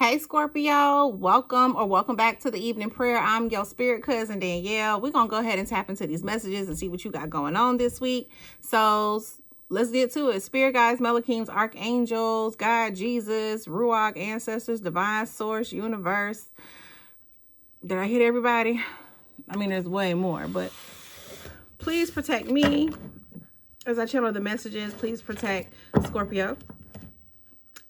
Hey Scorpio, welcome back to the evening prayer. I'm your spirit cousin Danielle. We're gonna go ahead and tap into these messages and see what you got going on this week. So let's get to it. Spirit guides, Malachims, archangels, God, Jesus, Ruach, ancestors, divine source, universe. Did I hit everybody? I mean, there's way more, but please protect me as I channel the messages. Please protect Scorpio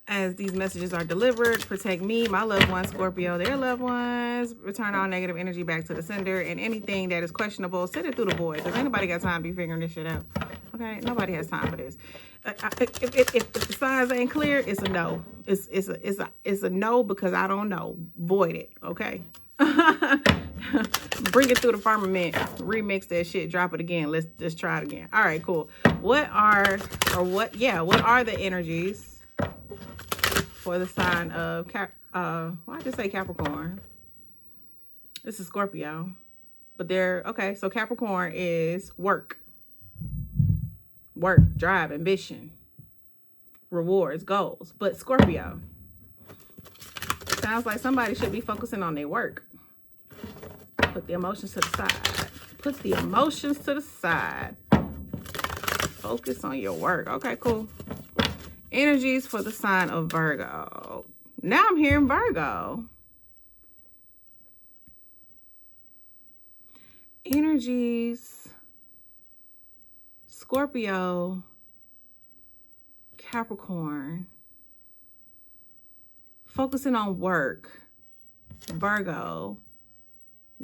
as these messages are delivered. Protect me, my loved ones, Scorpio, their loved ones. Return all negative energy back to the sender, and anything that is questionable, send it through the void, because anybody got time to be figuring this shit out. Okay, nobody has time for this. If the signs ain't clear, it's a no. It's a no, because I don't know. Void it. Okay. Bring it through the firmament, remix that shit, drop it again. Let's try it again. All right, cool. What are the energies for the sign of why did I just say Capricorn? This is Scorpio. But okay, so Capricorn is work, drive, ambition, rewards, goals. But Scorpio sounds like somebody should be focusing on their work. Put the emotions to the side. Put the emotions to the side. Focus on your work. Okay, cool. Energies for the sign of Virgo. Now I'm hearing Virgo. Energies, Scorpio, Capricorn. Focusing on work, Virgo,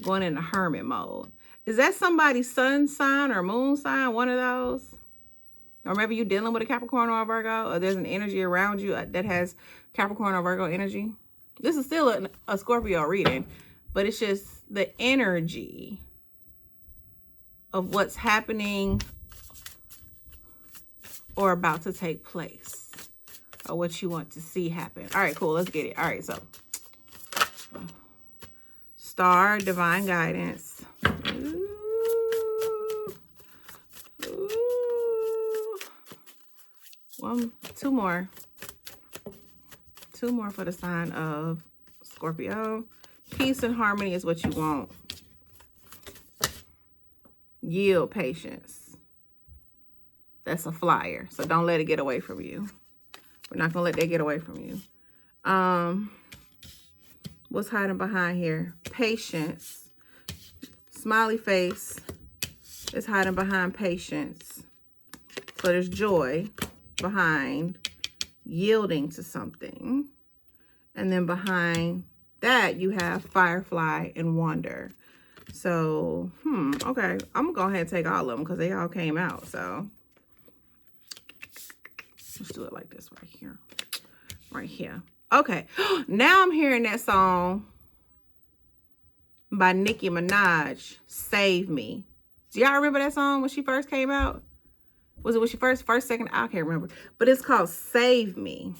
going into hermit mode. Is that somebody's sun sign or moon sign? One of those? Or maybe you're dealing with a Capricorn or a Virgo, or there's an energy around you that has Capricorn or Virgo energy. This is still a Scorpio reading, but it's just the energy of what's happening or about to take place, or what you want to see happen. All right, cool. Let's get it. All right, so star, divine guidance. Two more for the sign of Scorpio. Peace and harmony is what you want. Yield, patience. That's a flyer, so don't let it get away from you. We're not gonna let that get away from you. What's hiding behind here? Patience. Smiley face is hiding behind patience. So there's joy behind yielding to something. And then behind that, you have firefly and wonder. So, okay. I'm going to go ahead and take all of them because they all came out. So, let's do it like this right here. Right here. Okay. Now I'm hearing that song by Nicki Minaj, Save Me. Do y'all remember that song when she first came out? Was it when she first, second? I can't remember. But it's called Save Me.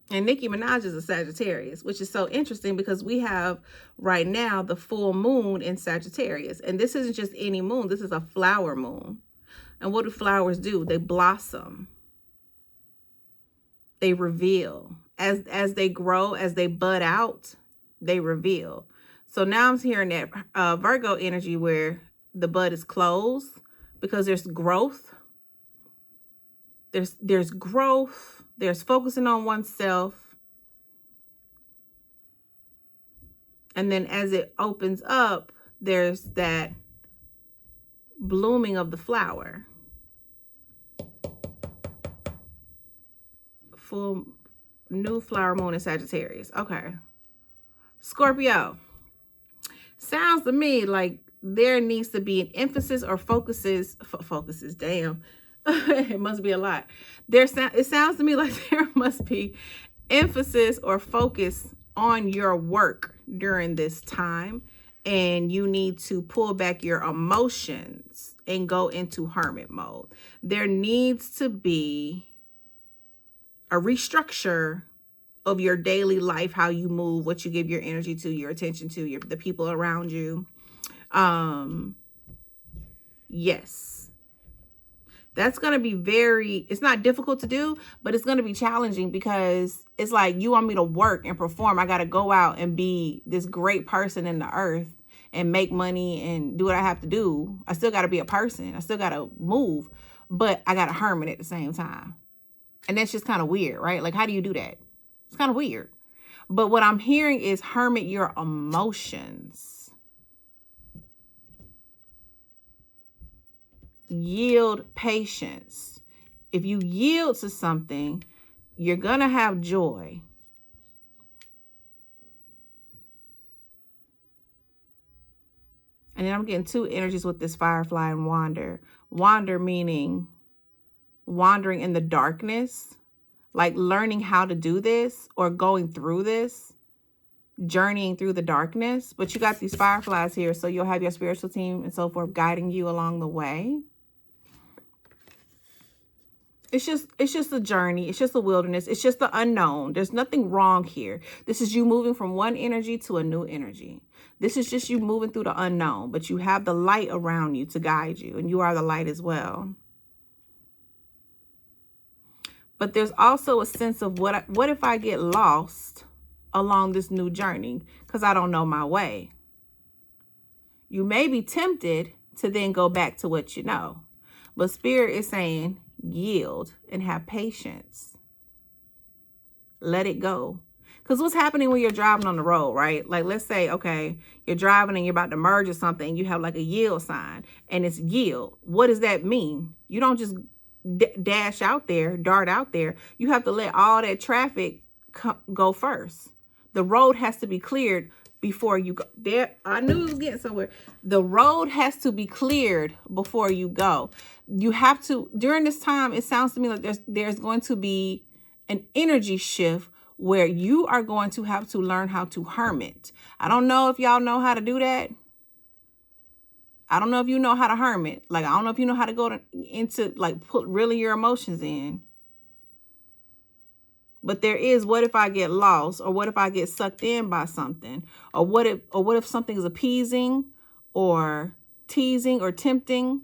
And Nicki Minaj is a Sagittarius, which is so interesting because we have right now the full moon in Sagittarius. And this isn't just any moon. This is a flower moon. And what do flowers do? They blossom. They reveal. As they grow, as they bud out, they reveal. So now I'm hearing that Virgo energy where the bud is closed because there's growth. There's growth. There's focusing on oneself. And then as it opens up, there's that blooming of the flower. Full new flower moon in Sagittarius. Okay. Scorpio. Sounds to me like there needs to be an emphasis or focuses. Damn. It must be a lot. It sounds to me like there must be emphasis or focus on your work during this time. And you need to pull back your emotions and go into hermit mode. There needs to be a restructure of your daily life, how you move, what you give your energy to, your attention to, the people around you. Yes. That's going to be it's not difficult to do, but it's going to be challenging because it's like, you want me to work and perform. I got to go out and be this great person in the earth and make money and do what I have to do. I still got to be a person. I still got to move, but I got to hermit at the same time. And that's just kind of weird, right? Like, how do you do that? It's kind of weird. But what I'm hearing is hermit your emotions. Yield patience. If you yield to something, you're going to have joy. And then I'm getting two energies with this firefly and wander. Wander meaning wandering in the darkness, like learning how to do this or going through this, journeying through the darkness. But you got these fireflies here, so you'll have your spiritual team and so forth guiding you along the way. It's just a journey. It's just a wilderness. It's just the unknown. There's nothing wrong here. This is you moving from one energy to a new energy. This is just you moving through the unknown, but you have the light around you to guide you, and you are the light as well. But there's also a sense of what if I get lost along this new journey because I don't know my way? You may be tempted to then go back to what you know. But Spirit is saying, yield and have patience. Let it go. Because what's happening when you're driving on the road, right? Like, let's say, okay, you're driving and you're about to merge or something. And you have like a yield sign and it's yield. What does that mean? You don't just dash out there, dart out there. You have to let all that traffic go first. The road has to be cleared before you go. There, I knew it was getting somewhere. The road has to be cleared before you go. You have to, during this time, it sounds to me like there's going to be an energy shift where you are going to have to learn how to hermit. I don't know if y'all know how to do that. I don't know if you know how to hermit. Like, I don't know if you know how to go into, like, put really your emotions in. But there is, what if I get lost? Or what if I get sucked in by something? Or what if something is appeasing or teasing or tempting?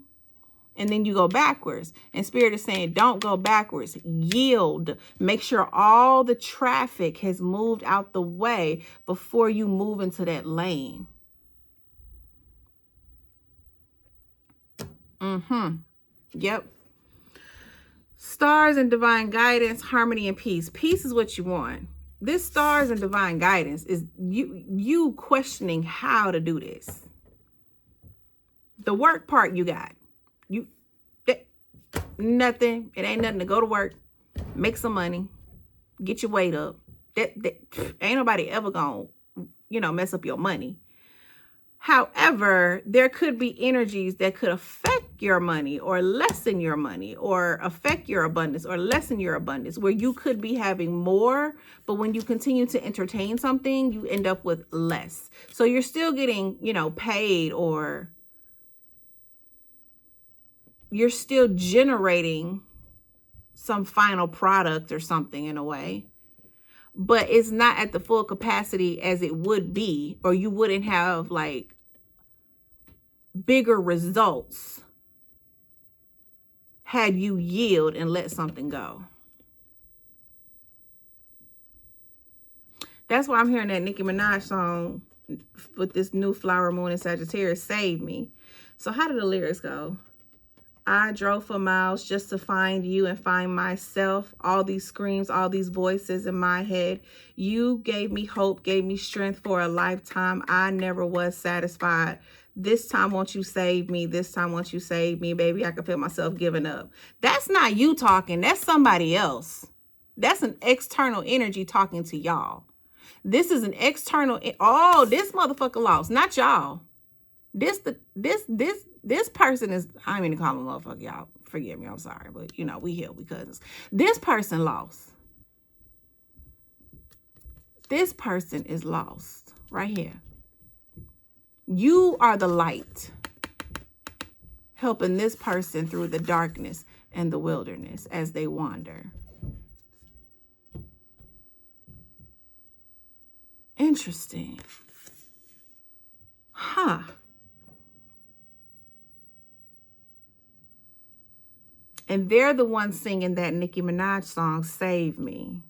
And then you go backwards. And Spirit is saying, don't go backwards. Yield. Make sure all the traffic has moved out the way before you move into that lane. Yep. Stars and divine guidance, harmony and peace. Peace is what you want. This stars and divine guidance is you questioning how to do this. The work part you got. Nothing. It ain't nothing to go to work, make some money, get your weight up. That ain't nobody ever gonna, mess up your money. However, there could be energies that could affect your money or lessen your money or affect your abundance or lessen your abundance, where you could be having more, but when you continue to entertain something, you end up with less. So you're still getting, paid, or you're still generating some final product or something in a way, but it's not at the full capacity as it would be, or you wouldn't have like bigger results had you yield and let something go. That's why I'm hearing that Nicki Minaj song with this new flower moon in Sagittarius, Save Me. So how do the lyrics go? I drove for miles just to find you and find myself. All these screams, all these voices in my head. You gave me hope, gave me strength for a lifetime. I never was satisfied. This time, won't you save me? This time, won't you save me? Baby, I can feel myself giving up. That's not you talking. That's somebody else. That's an external energy talking to y'all. This is an external. Oh, this motherfucker lost. Not y'all. This person is, I don't mean to call him a motherfucker, y'all. Forgive me, I'm sorry. But, we here because this person lost. This person is lost right here. You are the light helping this person through the darkness and the wilderness as they wander. Interesting. Huh. And they're the ones singing that Nicki Minaj song, Save Me.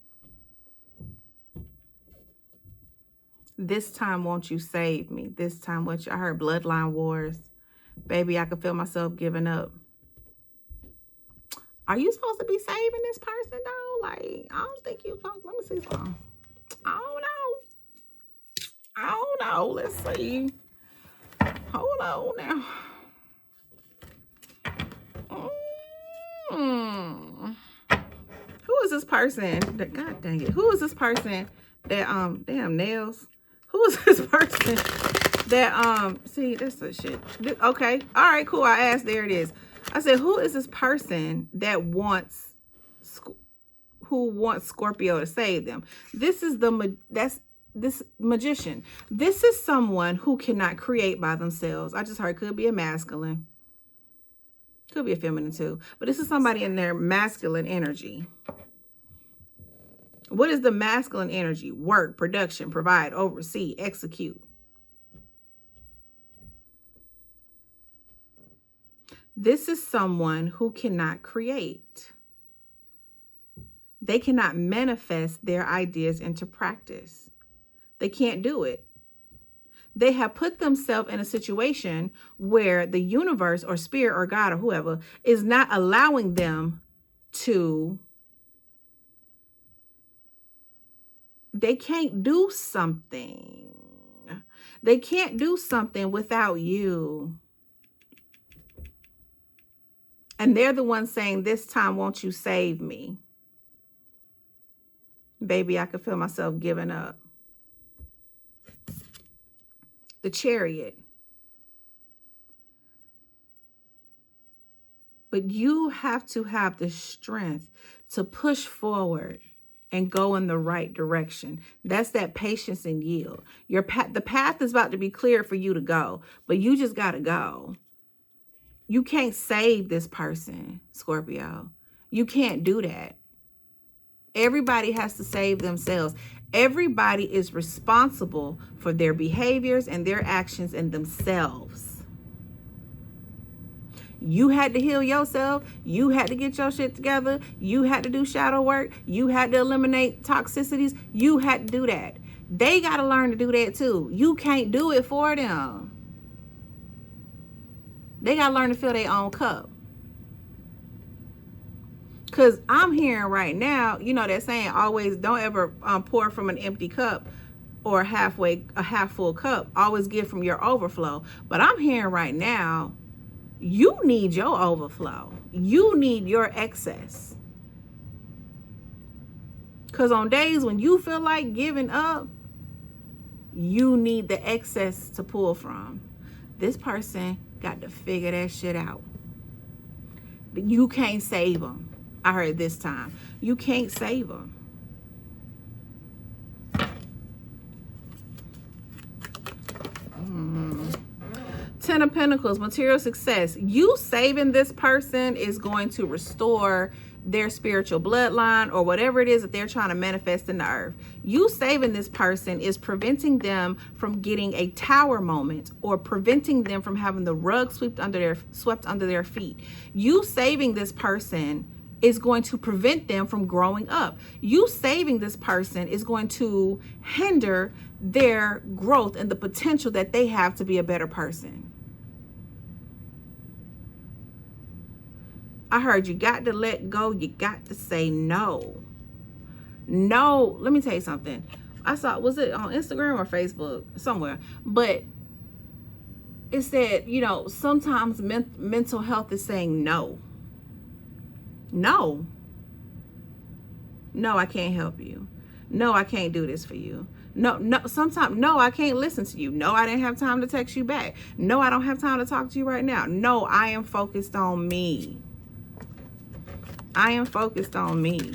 This time, won't you save me? This time, won't you? I heard Bloodline Wars. Baby, I can feel myself giving up. Are you supposed to be saving this person, though? Like, I don't think you're supposed to. Let me see something. I don't know. Let's see. Hold on now. Who is this person? God dang it. Who is this person that, damn nails. Who is this person that, see, this is shit. Okay. All right, cool. I asked, there it is. I said, who is this person that wants Scorpio to save them? This is this magician. This is someone who cannot create by themselves. I just heard could be a masculine. Could be a feminine too. But this is somebody in their masculine energy. What is the masculine energy? Work, production, provide, oversee, execute. This is someone who cannot create. They cannot manifest their ideas into practice. They can't do it. They have put themselves in a situation where the universe or spirit or God or whoever is not allowing them to. They can't do something. They can't do something without you. And they're the ones saying, this time, won't you save me? Baby, I can feel myself giving up. The Chariot. But you have to have the strength to push forward and go in the right direction. That's that patience and yield. The path is about to be cleared for you to go, but you just got to go. You can't save this person, Scorpio. You can't do that. Everybody has to save themselves. Everybody is responsible for their behaviors and their actions and themselves. You had to heal yourself. You had to get your shit together. You had to do shadow work. You had to eliminate toxicities. You had to do that. They got to learn to do that too. You can't do it for them. They got to learn to fill their own cup. Because I'm hearing right now, you know, that saying, always don't ever pour from an empty cup or a half full cup. Always give from your overflow. But I'm hearing right now, you need your overflow. You need your excess. Because on days when you feel like giving up, you need the excess to pull from. This person got to figure that shit out. You can't save them. I heard this time. You can't save them. Ten of Pentacles, material success. You saving this person is going to restore their spiritual bloodline or whatever it is that they're trying to manifest in the earth. You saving this person is preventing them from getting a tower moment or preventing them from having the rug swept under their feet. You saving this person is going to prevent them from growing up. You saving this person is going to hinder their growth and the potential that they have to be a better person. I heard you got to let go. You got to say no. No, let me tell you something. I saw, was it on Instagram or Facebook? Somewhere. But it said, you know, sometimes mental health is saying no. No. No, I can't help you. No, I can't do this for you. No, sometimes, no, I can't listen to you. No, I didn't have time to text you back. No, I don't have time to talk to you right now. No, I am focused on me. I am focused on me.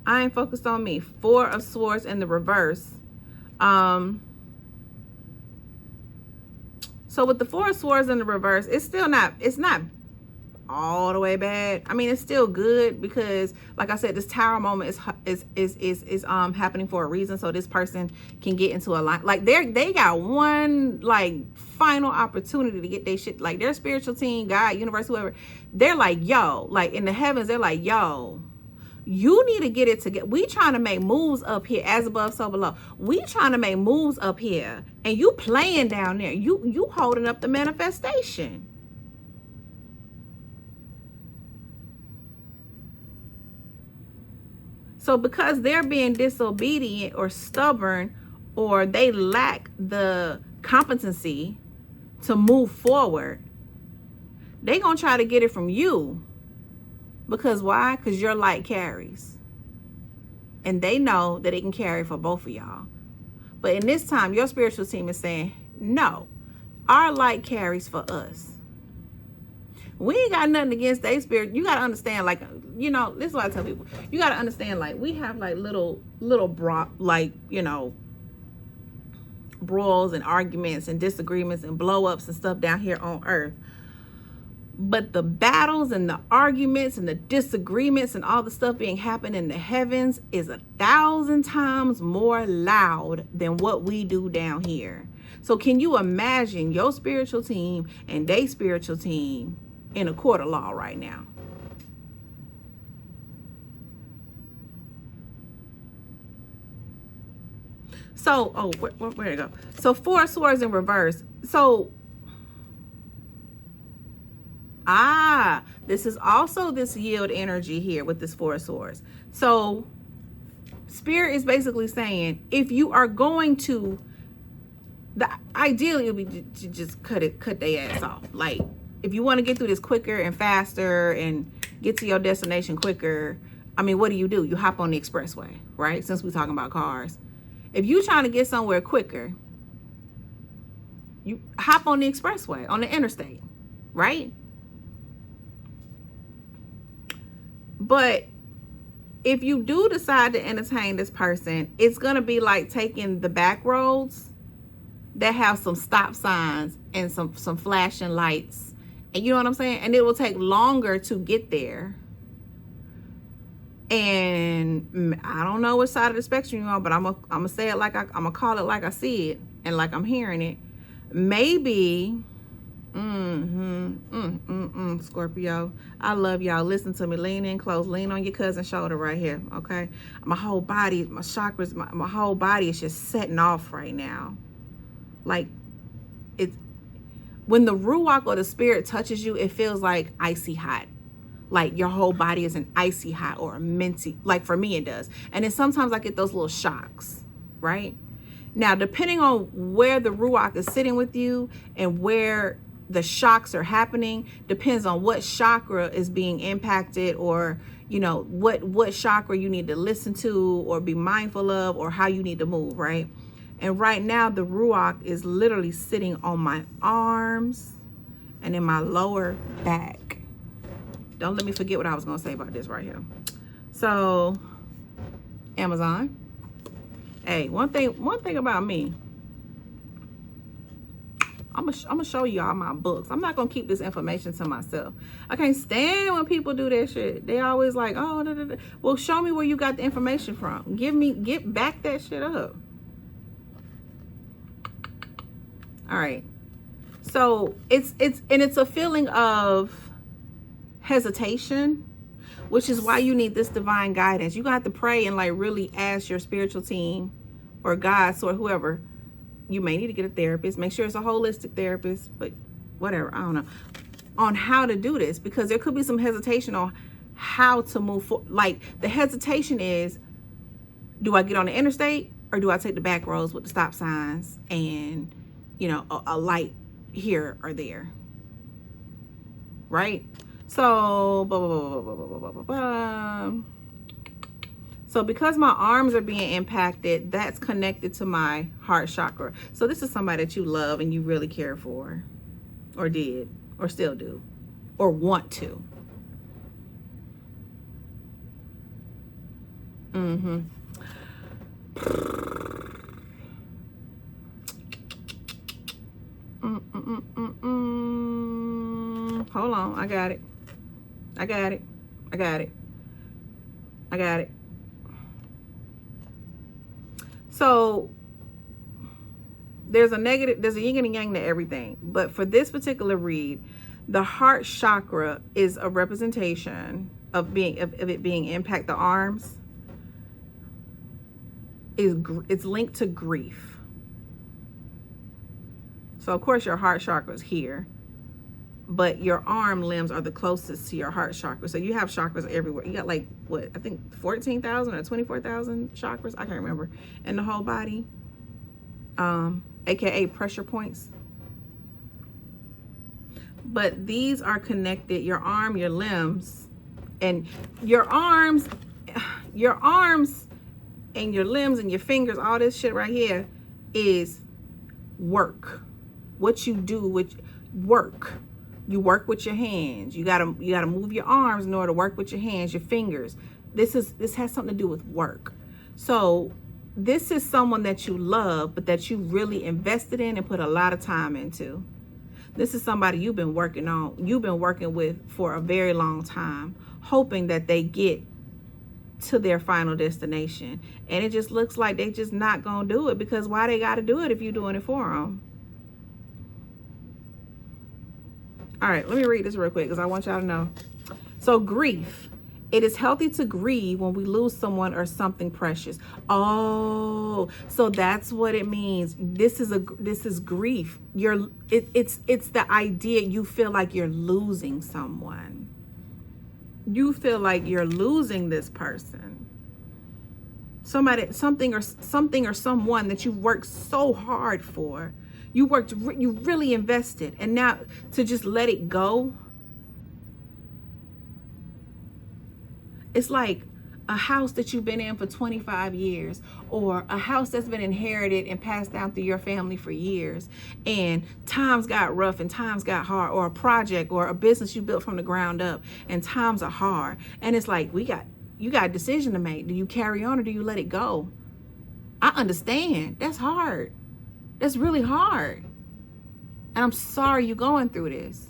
I am focused on me. Four of Swords in the reverse. So with the Four of Swords in the reverse, it's not all the way bad. I mean, it's still good because, like I said, this tower moment is happening for a reason, so this person can get into a line. Like they got one like final opportunity to get their shit. Like their spiritual team, God, universe, whoever, they're like, yo, like in the heavens, they're like, yo, you need to get it together. We trying to make moves up here, as above, so below. We trying to make moves up here, and you playing down there. You holding up the manifestation. So because they're being disobedient or stubborn, or they lack the competency to move forward, they gonna try to get it from you. Because why? Because your light carries. And they know that it can carry for both of y'all. But in this time, your spiritual team is saying, no, our light carries for us. We ain't got nothing against their spirit. You got to understand, like, you know, this is what I tell people. You got to understand, like, we have like little brawls and arguments and disagreements and blow ups and stuff down here on earth. But the battles and the arguments and the disagreements and all the stuff being happening in the heavens is 1,000 times more loud than what we do down here. So can you imagine your spiritual team and their spiritual team in a court of law right now? So, where'd it go? So 4 swords in reverse. So, this is also this yield energy here with this 4 swords. So spirit is basically saying, if you are going to, ideally it would be to just cut their ass off. Like, if you want to get through this quicker and faster and get to your destination quicker, I mean, what do? You hop on the expressway, right? Since we're talking about cars. If you're trying to get somewhere quicker, you hop on the expressway, on the interstate, right? But if you do decide to entertain this person, it's going to be like taking the back roads that have some stop signs and some flashing lights. And you know what I'm saying? And it will take longer to get there. And I don't know which side of the spectrum you're on, but I'm gonna say it like I'm gonna call it like I see it and like I'm hearing it. Maybe, Scorpio, I love y'all. Listen to me. Lean in close. Lean on your cousin's shoulder right here, okay? My whole body, my chakras, my whole body is just setting off right now. Like, it's when the ruach or the spirit touches you, it feels like icy hot. Like your whole body is an icy hot or a minty. Like for me, it does. And then sometimes I get those little shocks, right? Now, depending on where the ruach is sitting with you and where the shocks are happening, depends on what chakra is being impacted, or, you know, what chakra you need to listen to or be mindful of, or how you need to move, right? And right now, the ruach is literally sitting on my arms and in my lower back. Don't let me forget what I was going to say about this right here. So, Amazon. Hey, one thing about me. I'm gonna show y'all my books. I'm not going to keep this information to myself. I can't stand when people do that shit. They always like, oh, da, da, da. Well, show me where you got the information from. Get back that shit up. All right. So, it's a feeling of hesitation, which is why you need this divine guidance. You got to pray and like really ask your spiritual team or God or whoever. You may need to get a therapist. Make sure it's a holistic therapist, but whatever, I don't know, on how to do this, because there could be some hesitation on how to move forward. Like the hesitation is, do I get on the interstate or do I take the back roads with the stop signs and, you know, a light here or there, right? So, so because my arms are being impacted, that's connected to my heart chakra. So this is somebody that you love and you really care for, or did, or still do, or want to. Hold on, I got it. I got it. I got it. I got it. So there's a yin and a yang to everything. But for this particular read, the heart chakra is a representation of it being impact. The arms it's linked to grief. So of course your heart chakra is here, but your arm limbs are the closest to your heart chakra. So you have chakras everywhere. You got like what, I think 14,000 or 24,000 chakras, I can't remember, in the whole body, aka pressure points. But these are connected. Your arm, your limbs, and your arms and your limbs and your fingers, all this shit right here is work. What you do with work. You work with your hands. You gotta move your arms in order to work with your hands, your fingers. This has something to do with work. So this is someone that you love, but that you really invested in and put a lot of time into. This is somebody you've been working with for a very long time, hoping that they get to their final destination. And it just looks like they just not gonna do it, because why they gotta do it if you're doing it for them? All right, let me read this real quick because I want y'all to know. So grief. It is healthy to grieve when we lose someone or something precious. Oh, so that's what it means. This is grief. It's the idea you feel like you're losing someone. You feel like you're losing this person. Something or someone that you worked so hard for. You really invested, and now to just let it go. It's like a house that you've been in for 25 years, or a house that's been inherited and passed down through your family for years, and times got rough and times got hard, or a project or a business you built from the ground up and times are hard. And it's like, you got a decision to make. Do you carry on or do you let it go? I understand. That's hard. That's really hard. And I'm sorry you're going through this.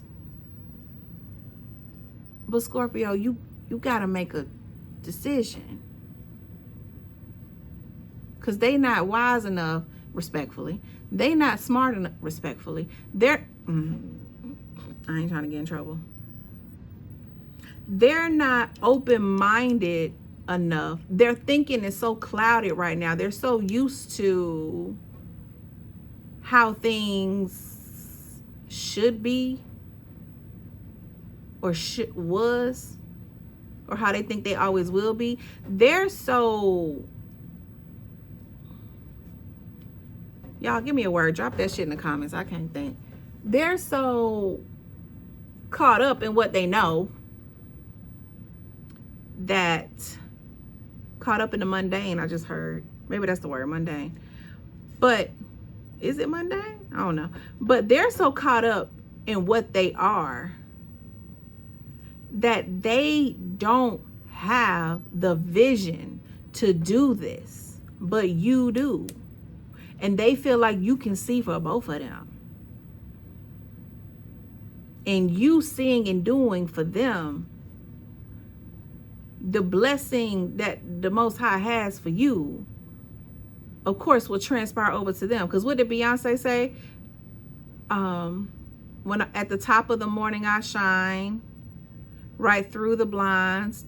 But Scorpio, you got to make a decision. Because they not wise enough, respectfully. They not smart enough, respectfully. I ain't trying to get in trouble. They're not open-minded enough. Their thinking is so clouded right now. They're so used to how things should be, or was, or how they think they always will be. They're so, y'all give me a word, drop that shit in the comments. I can't think. They're so caught up in what they know, that caught up in the mundane. I just heard, maybe that's the word, mundane. But is it mundane? I don't know. But they're so caught up in what they are that they don't have the vision to do this, but you do. And they feel like you can see for both of them. And you seeing and doing for them the blessing that the Most High has for you, of course, will transpire over to them. Because what did Beyonce say? When at the top of the morning I shine, right through the blinds,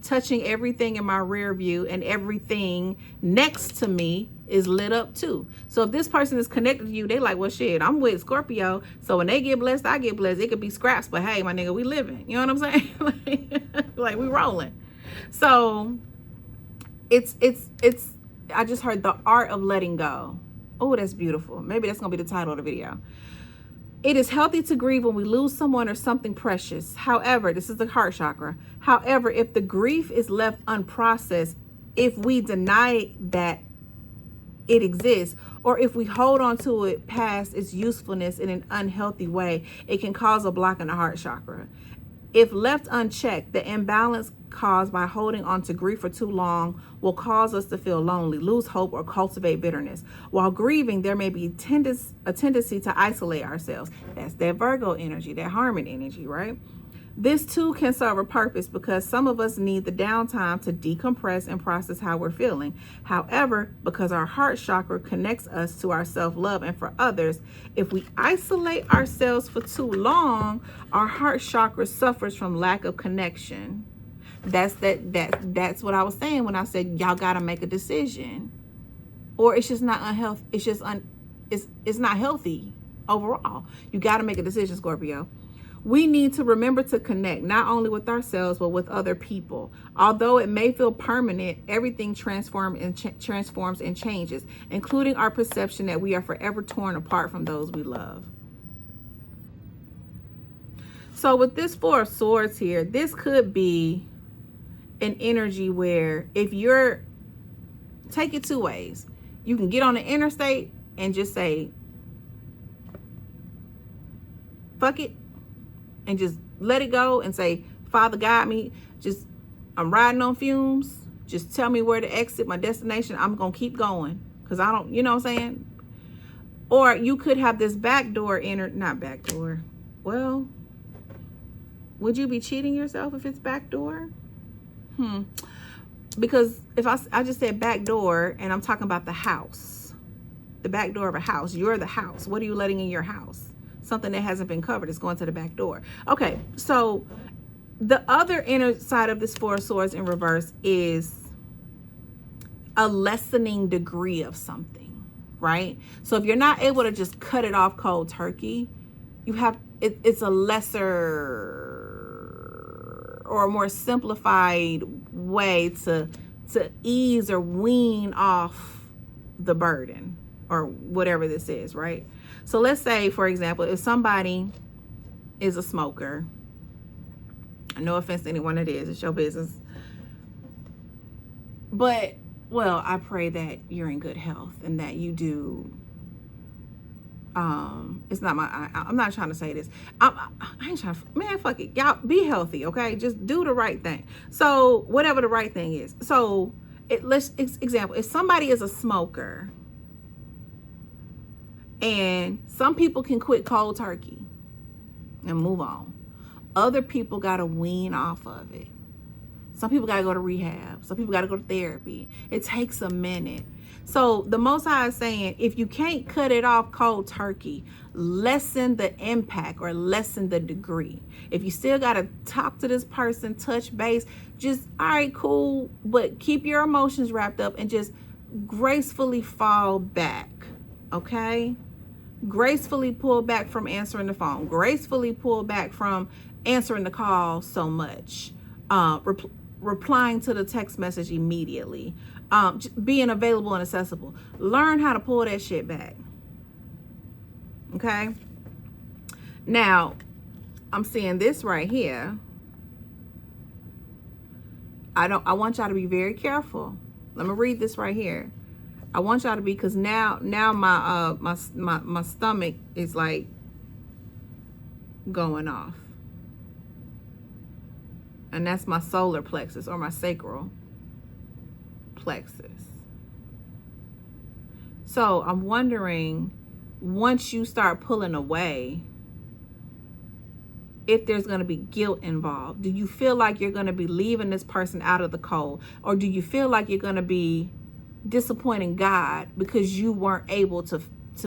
touching everything in my rear view, and everything next to me is lit up too. So if this person is connected to you, they like, well, shit, I'm with Scorpio. So when they get blessed, I get blessed. It could be scraps, but hey, my nigga, we living. You know what I'm saying? like we rolling. So it's I just heard the art of letting go. Oh, that's beautiful. Maybe that's gonna be the title of the video. It is healthy to grieve when we lose someone or something precious. However, this is the heart chakra. However, if the grief is left unprocessed, if we deny that it exists, or if we hold on to it past its usefulness in an unhealthy way, it can cause a block in the heart chakra. If left unchecked, the imbalance caused by holding on to grief for too long will cause us to feel lonely, lose hope, or cultivate bitterness. While grieving, there may be a tendency to isolate ourselves. That's that Virgo energy, that Harmony energy, right? This too can serve a purpose because some of us need the downtime to decompress and process how we're feeling. However, because our heart chakra connects us to our self-love and for others, if we isolate ourselves for too long, our heart chakra suffers from lack of connection. That's what I was saying when I said y'all gotta make a decision, or it's just not unhealthy. It's just it's not healthy overall. You gotta make a decision, Scorpio. We need to remember to connect not only with ourselves but with other people. Although it may feel permanent, everything transforms and changes, including our perception that we are forever torn apart from those we love. So with this Four of Swords here, this could be an energy where if you're, take it two ways. You can get on the interstate and just say, fuck it, and just let it go and say, Father, guide me. Just, I'm riding on fumes. Just tell me where to exit, my destination. I'm going to keep going because I don't, you know what I'm saying? Or you could have this backdoor not backdoor. Well, would you be cheating yourself if it's backdoor? Because if I just said backdoor and I'm talking about the house, the back door of a house, you're the house. What are you letting in your house? Something that hasn't been covered is going to the back door. Okay, so the other inner side of this Four of Swords in reverse is a lessening degree of something, right? So if you're not able to just cut it off cold turkey, you have it's a lesser or a more simplified way to ease or wean off the burden or whatever this is, right? So let's say, for example, if somebody is a smoker, no offense to anyone it is, it's your business. But, well, I pray that you're in good health and that you do, it's not I'm not trying to say this. I ain't trying to, man, fuck it. Y'all be healthy, okay? Just do the right thing. So whatever the right thing is. So example, if somebody is a smoker, and some people can quit cold turkey and move on. Other people got to wean off of it. Some people got to go to rehab. Some people got to go to therapy. It takes a minute. So the Most High is saying, if you can't cut it off cold turkey, lessen the impact or lessen the degree. If you still got to talk to this person, touch base, just, all right, cool, but keep your emotions wrapped up and just gracefully fall back, okay? Gracefully pull back from answering the phone. Gracefully pull back from answering the call so much. Replying to the text message immediately. Being available and accessible. Learn how to pull that shit back. Okay? Now, I'm seeing this right here. I want y'all to be very careful. Let me read this right here. I want y'all to be, because now my stomach is like going off. And that's my solar plexus or my sacral plexus. So I'm wondering, once you start pulling away, if there's going to be guilt involved. Do you feel like you're going to be leaving this person out of the cold? Or do you feel like you're going to be disappointing God because you weren't able to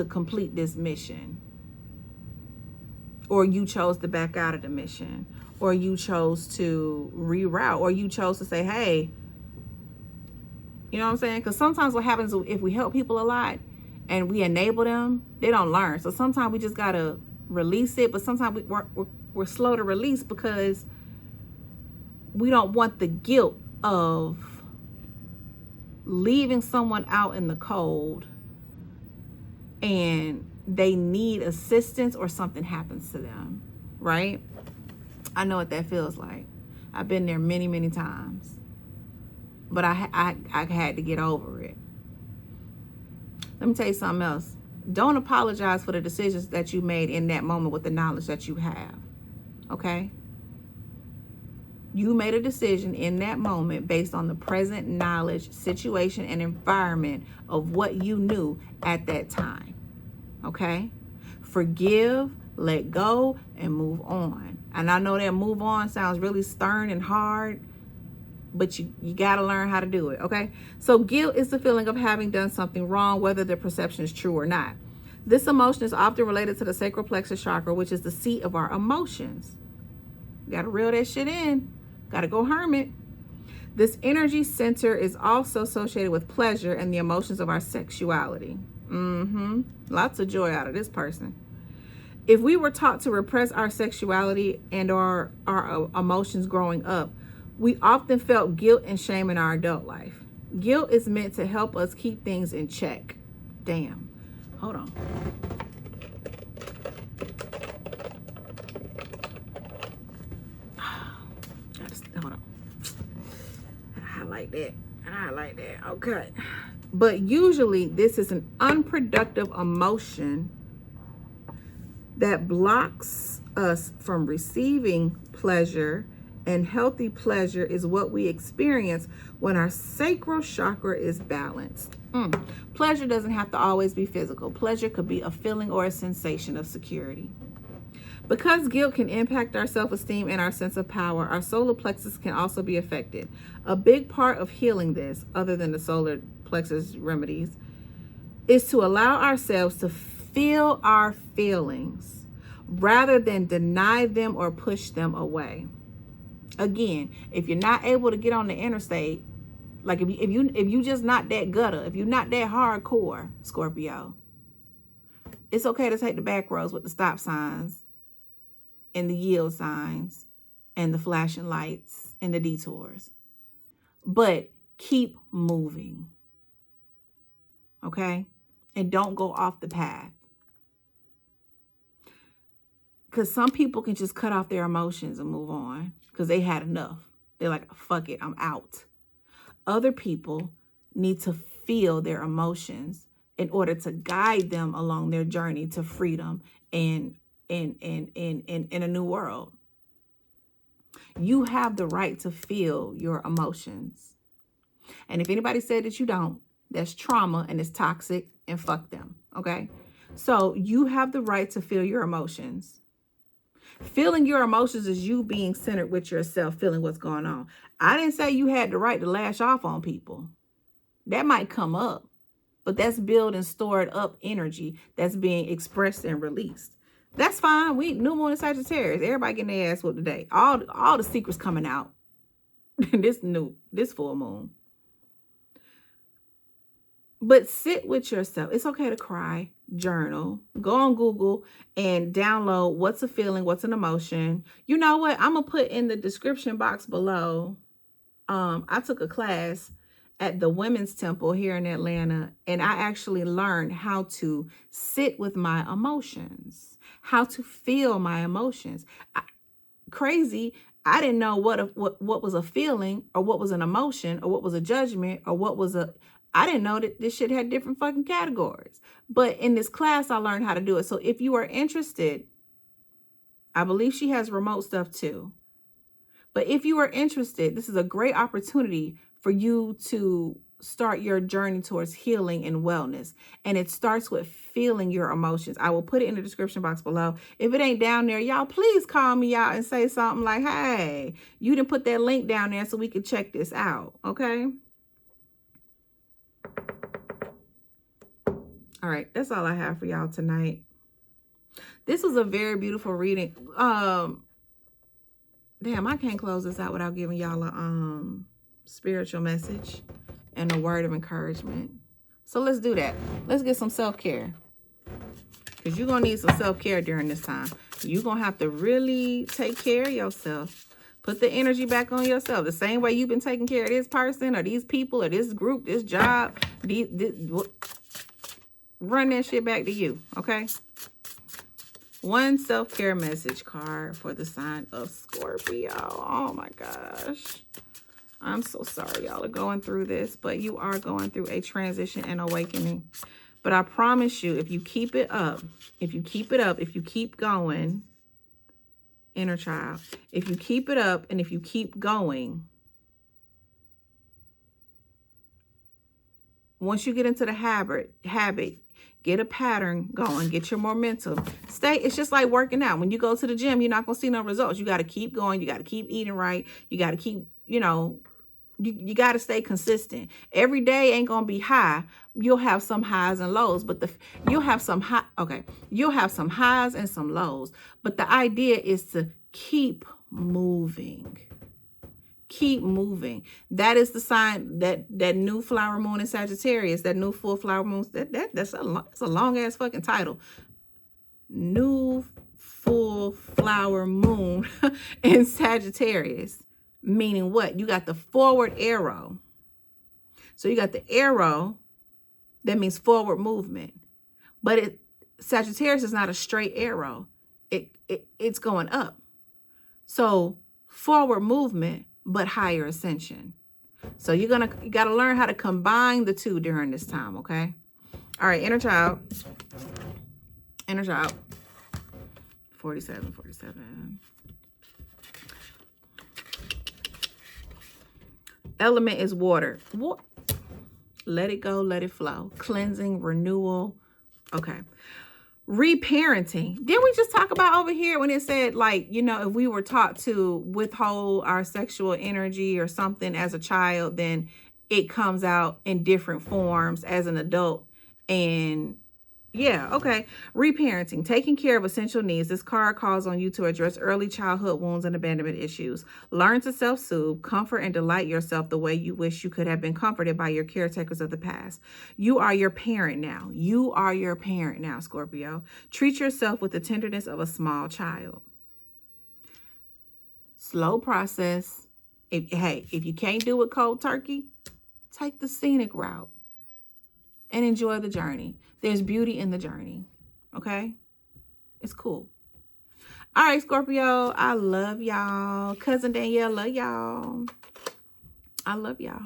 complete this mission, or you chose to back out of the mission, or you chose to reroute, or you chose to say, hey, you know what I'm saying? Because sometimes what happens if we help people a lot and we enable them, they don't learn. So sometimes we just gotta release it, but sometimes we're slow to release because we don't want the guilt of leaving someone out in the cold and they need assistance or something happens to them, right? I know what that feels like. I've been there many, many times, but I had to get over it. Let me tell you something else. Don't apologize for the decisions that you made in that moment with the knowledge that you have, okay? You made a decision in that moment based on the present knowledge, situation, and environment of what you knew at that time. Okay? Forgive, let go, and move on. And I know that move on sounds really stern and hard, but you got to learn how to do it. Okay? So guilt is the feeling of having done something wrong, whether the perception is true or not. This emotion is often related to the sacral plexus chakra, which is the seat of our emotions. You got to reel that shit in. Got to go hermit. This energy center is also associated with pleasure and the emotions of our sexuality. Lots of joy out of this person. If we were taught to repress our sexuality and our emotions growing up, we often felt guilt and shame in our adult life. Guilt is meant to help us keep things in check. Damn. Hold on. Hold on. I like that. Okay. But usually this is an unproductive emotion that blocks us from receiving pleasure, and healthy pleasure is what we experience when our sacral chakra is balanced. Pleasure doesn't have to always be physical. Pleasure could be a feeling or a sensation of security. Because guilt can impact our self-esteem and our sense of power, our solar plexus can also be affected. A big part of healing this, other than the solar plexus remedies, is to allow ourselves to feel our feelings rather than deny them or push them away. Again, if you're not able to get on the interstate, like if you just not that gutter, if you're not that hardcore, Scorpio, it's okay to take the back roads with the stop signs and the yield signs and the flashing lights and the detours. But keep moving. Okay? And don't go off the path. Because some people can just cut off their emotions and move on because they had enough. They're like, fuck it, I'm out. Other people need to feel their emotions in order to guide them along their journey to freedom and in a new world. You have the right to feel your emotions. And if anybody said that you don't, that's trauma and it's toxic and fuck them. Okay? So you have the right to feel your emotions. Feeling your emotions is you being centered with yourself, feeling what's going on. I didn't say you had the right to lash off on people. That might come up, but that's built and stored up energy that's being expressed and released. That's fine. We new moon in Sagittarius. Everybody getting their ass whooped today. All the secrets coming out. this full moon. But sit with yourself. It's okay to cry, journal, go on Google and download what's a feeling, what's an emotion. You know what? I'm going to put in the description box below. I took a class at the Women's Temple here in Atlanta, and I actually learned how to sit with my emotions, how to feel my emotions. Crazy. I didn't know what was a feeling or what was an emotion or what was a judgment or what was I didn't know that this shit had different fucking categories. But in this class, I learned how to do it. So if you are interested, I believe she has remote stuff too. But if you are interested, this is a great opportunity for you to start your journey towards healing and wellness. And it starts with feeling your emotions. I will put it in the description box below. If it ain't down there, y'all, please call me out and say something like, hey, you didn't put that link down there so we could check this out. Okay? All right, that's all I have for y'all tonight. This was a very beautiful reading. Damn, I can't close this out without giving y'all a spiritual message and a word of encouragement. So let's do that. Let's get some self-care. Because you're going to need some self-care during this time. You're going to have to really take care of yourself. Put the energy back on yourself. The same way you've been taking care of this person or these people or this group, this job. Run that shit back to you, okay? One self-care message card for the sign of Scorpio. Oh my gosh. I'm so sorry y'all are going through this, but you are going through a transition and awakening. But I promise you, if you keep it up, if you keep going, inner child, if you keep it up and if you keep going, once you get into the habit, get a pattern going, get your momentum. It's just like working out. When you go to the gym, you're not going to see no results. You got to keep going. You got to keep eating right. You got to keep, you got to stay consistent. Every day ain't going to be high. You'll have some highs and lows, but you'll have some highs and some lows. But the idea is to keep moving. Keep moving. That is the sign that new flower moon in Sagittarius, that new full flower moon, that's a long ass fucking title. New full flower moon in Sagittarius, meaning what? You got the forward arrow. So you got the arrow that means forward movement. But Sagittarius is not a straight arrow. It's going up. So forward movement, but higher ascension. So you got to learn how to combine the two during this time, okay? All right, inner child. 47. Element is water. Let it go, let it flow. Cleansing, renewal. Okay. Reparenting. Didn't we just talk about over here when it said, like, if we were taught to withhold our sexual energy or something as a child, then it comes out in different forms as an adult. And yeah, okay. Reparenting, taking care of essential needs. This card calls on you to address early childhood wounds and abandonment issues. Learn to self-soothe, comfort, and delight yourself the way you wish you could have been comforted by your caretakers of the past. You are your parent now. You are your parent now, Scorpio. Treat yourself with the tenderness of a small child. Slow process. If you can't do it cold turkey, take the scenic route and enjoy the journey. There's beauty in the journey, okay? It's cool. All right, Scorpio, I love y'all. Cousin Danielle, love y'all. I love y'all.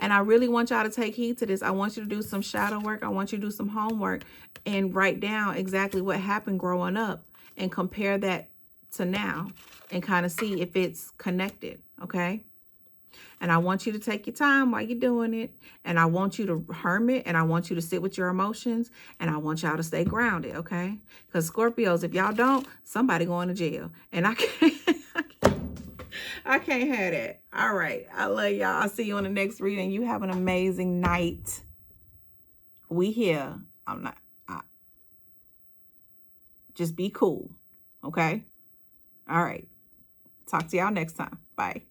And I really want y'all to take heed to this. I want you to do some shadow work. I want you to do some homework and write down exactly what happened growing up and compare that to now and kind of see if it's connected, okay? And I want you to take your time while you're doing it. And I want you to hermit, and I want you to sit with your emotions, and I want y'all to stay grounded, okay? Because Scorpios, if y'all don't, somebody going to jail. And I can't have that. All right. I love y'all. I'll see you on the next reading. You have an amazing night. We here. Just be cool, okay? All right. Talk to y'all next time. Bye.